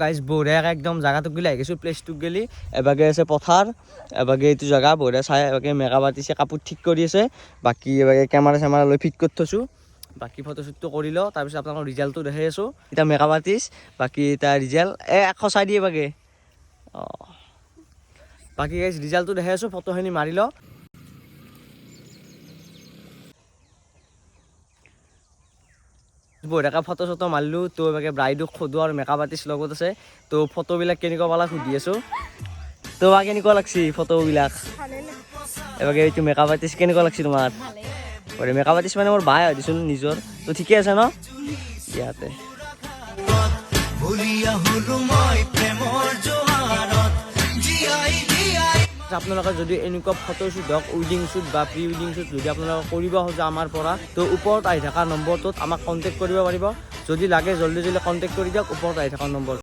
guys বঢ়িয়াকৈ একদম জাগাটোক গেলি আহি গৈছোঁ প্লেচটোক গেলি এবাগে আছে পথাৰ এবাগে এইটো জেগা বঢ়িয়া চাই এবাগে মেকআপ আৰ্টিষ্টে কাপোৰ ঠিক কৰি আছে বাকী এবাগে কেমেৰা চেমেৰা লৈ ফিট কৰি থৈছোঁ বাকী ফটোশ্বুটটো কৰি লওঁ তাৰপিছত আপোনালোকৰ ৰিজাল্টটো দেখাই আছোঁ এতিয়া মেকআপ আৰ্টিষ্ট বাকী এতিয়া ৰিজাল্ট সঁচাই দিয়ে বাগে অঁ বাকী গাইজ ৰিজাল্টটো দেখাই আছোঁ ফটোখিনি মাৰি লওঁ বঢ়িয়াকৈ ফটো চটো মাৰিলোঁ তো এবাগে ব্ৰাইডক সোধোঁ আৰু মেকআপ আৰ্টিষ্ট লগত আছে তো ফটোবিলাক কেনেকুৱা পালা সুধি আছোঁ তো কেনেকুৱা লাগছি ফটোবিলাক এবাগে এইটো মেকআপ আৰ্টিষ্ট কেনেকুৱা লাগছি তোমাৰ মেকআপ আৰ্টিষ্ট মানে মোৰ বাই হয় দেচোন নিজৰ তো ঠিকে আছে ন ইয়াতে আপোনালোকে যদি এনেকুৱা ফটোশ্বুট হওক ৱেডিং শ্বুট বা প্ৰি ৱেডিং শ্বুট যদি আপোনালোকে কৰিব খোজে আমাৰ পৰা তো ওপৰত আহি থকা নম্বৰটোত আমাক কণ্টেক্ট কৰিব পাৰিব যদি লাগে জল্দি জল্দি কণ্টেক্ট কৰি দিয়ক ওপৰত আহি থকা নম্বৰ